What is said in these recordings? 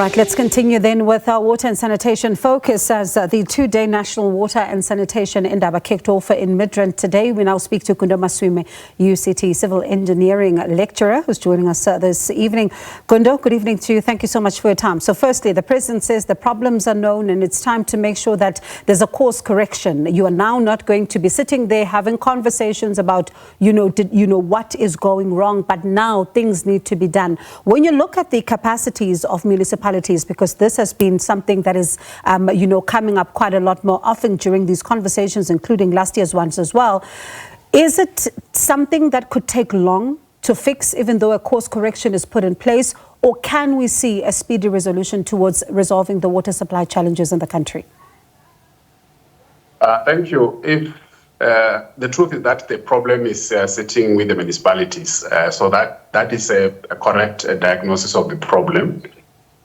right, let's continue then with our water and sanitation focus as the two-day National Water and Sanitation Indaba kicked off in Midrand today. We now speak to Gundo Maswime, UCT Civil Engineering Lecturer, who's joining us this evening. Gundo, good evening to you. Thank you so much for your time. So firstly, the President says the problems are known and it's time to make sure that there's a course correction. You are now not going to be sitting there having conversations about, what is going wrong, but now things need to be done. When you look at the capacities of municipalities, because this has been something that is, coming up quite a lot more often during these conversations, including last year's ones as well. Is it something that could take long to fix, even though a course correction is put in place, or can we see a speedy resolution towards resolving the water supply challenges in the country? Thank you. If the truth is that the problem is sitting with the municipalities, so that is a correct diagnosis of the problem.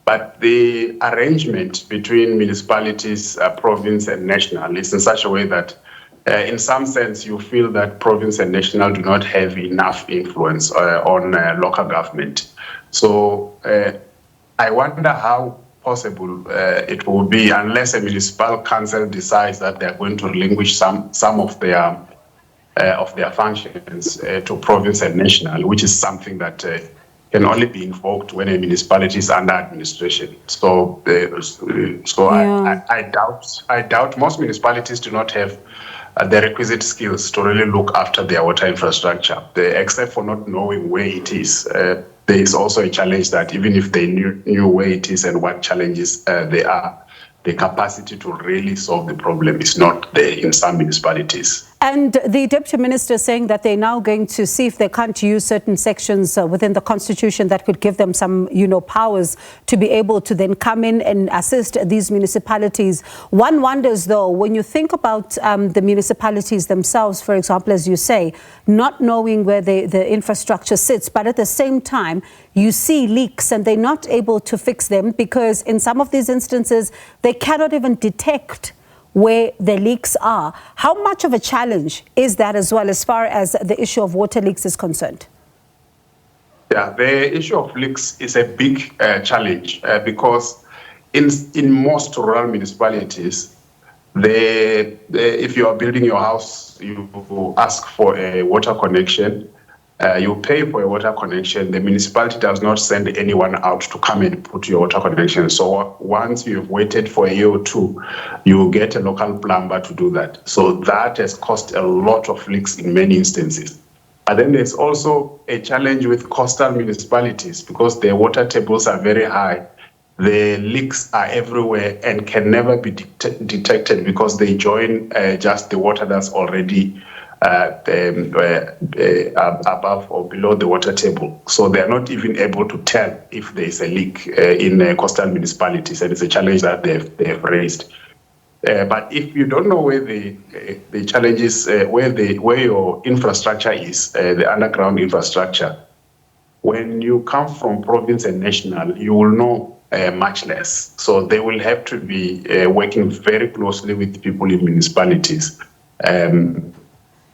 But the arrangement between municipalities, province and national is in such a way that in some sense you feel that province and national do not have enough influence on local government. So I wonder how possible it will be unless a municipal council decides that they are going to relinquish some of their functions to province and national, which is something that can only be invoked when a municipality is under administration. So, yeah. I doubt most municipalities do not have the requisite skills to really look after their water infrastructure, except for not knowing where it is. There is also a challenge that even if they knew where it is and what challenges there are, the capacity to really solve the problem is not there in some municipalities. And the Deputy Minister saying that they're now going to see if they can't use certain sections within the Constitution that could give them some, powers to be able to then come in and assist these municipalities. One wonders, though, when you think about the municipalities themselves, for example, as you say, not knowing where the infrastructure sits, but at the same time, you see leaks and they're not able to fix them because in some of these instances, they cannot even detect where the leaks are. How much of a challenge is that as well as far as the issue of water leaks is concerned? Yeah, the issue of leaks is a big challenge because in most rural municipalities, if you are building your house, you ask for a water connection. You pay for a water connection. The municipality does not send anyone out to come and put your water connection. So once you've waited for a year or two, you get a local plumber to do that. So that has caused a lot of leaks in many instances. But then there's also a challenge with coastal municipalities because their water tables are very high. The leaks are everywhere and can never be detected because they join just the water that's already above or below the water table. So they are not even able to tell if there is a leak in coastal municipalities, and it's a challenge that they've raised. But if you don't know where the challenge is, where your infrastructure is, the underground infrastructure, when you come from province and national, you will know much less. So they will have to be working very closely with people in municipalities.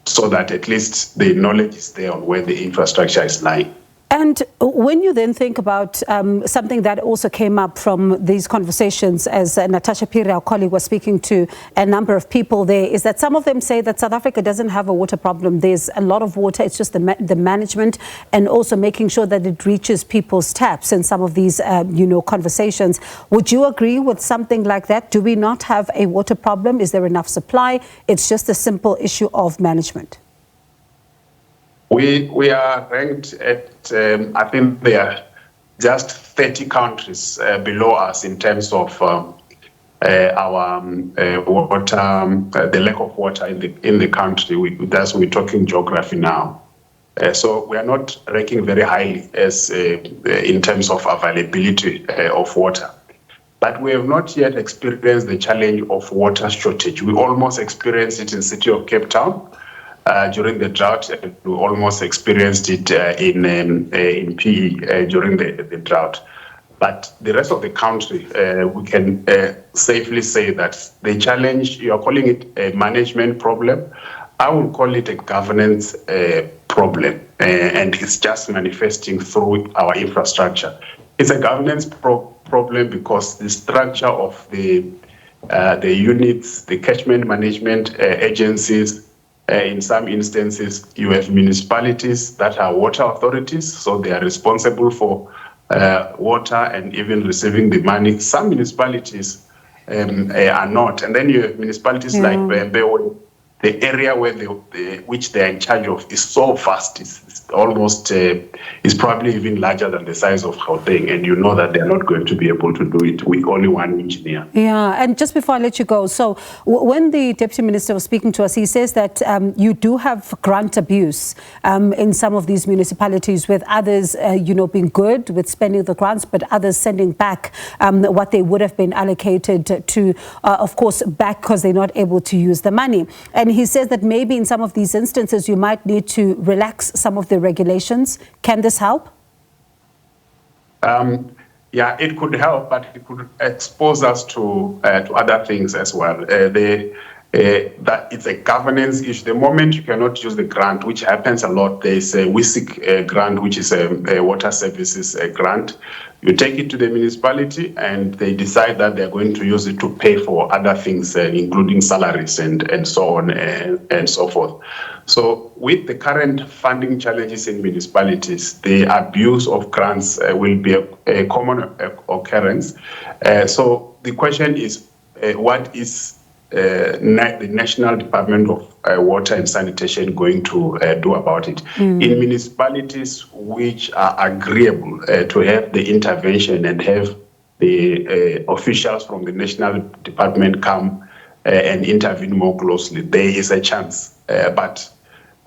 So that at least the knowledge is there on where the infrastructure is lying. And when you then think about something that also came up from these conversations, as Natasha Piri, our colleague, was speaking to a number of people there, is that some of them say that South Africa doesn't have a water problem. There's a lot of water. It's just the management and also making sure that it reaches people's taps in some of these, conversations. Would you agree with something like that? Do we not have a water problem? Is there enough supply? It's just a simple issue of management. We are ranked at, I think there are just 30 countries below us in terms of our water, the lack of water in the country. We're talking geography now. So we are not ranking very highly as in terms of availability of water. But we have not yet experienced the challenge of water shortage. We almost experienced it in the city of Cape Town. During the drought, we almost experienced it in PE during the drought. But the rest of the country, we can safely say that the challenge, you are calling it a management problem. I would call it a governance problem, and it's just manifesting through our infrastructure. It's a governance problem because the structure of the units, the catchment management agencies, in some instances, you have municipalities that are water authorities, so they are responsible for water and even receiving the money. Some municipalities are not. And then you have municipalities like Bembe, the area where which they are in charge of is so vast. It's almost, it's probably even larger than the size of Gauteng, and you know that they're not going to be able to do it with only one engineer. Yeah, and just before I let you go, so when the Deputy Minister was speaking to us, he says that you do have grant abuse in some of these municipalities, with others, being good with spending the grants, but others sending back what they would have been allocated to, of course, back because they're not able to use the money. And he says that maybe in some of these instances, you might need to relax some of the regulations. Can this help? Yeah, it could help, but it could expose us to other things as well. That it's a governance issue. The moment you cannot use the grant, which happens a lot, there is a WISIC grant, which is a water services grant. You take it to the municipality and they decide that they're going to use it to pay for other things, including salaries and so on and so forth. So with the current funding challenges in municipalities, the abuse of grants will be a common occurrence. So the question is, what is the National Department of Water and Sanitation going to do about it? In municipalities which are agreeable to have the intervention and have the officials from the National Department come and intervene more closely, there is a chance. But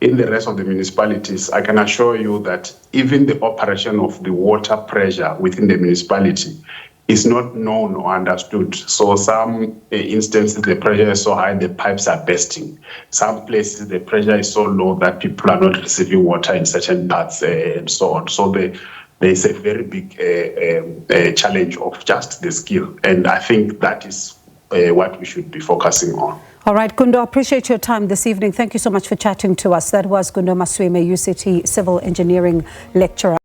in the rest of the municipalities, I can assure you that even the operation of the water pressure within the municipality is not known or understood. So some instances, the pressure is so high, the pipes are bursting. Some places, the pressure is so low that people are not receiving water in certain parts and so on. So there is a very big challenge of just the skill. And I think that is what we should be focusing on. All right, Gundo, I appreciate your time this evening. Thank you so much for chatting to us. That was Gundo Maswime, UCT Civil Engineering Lecturer.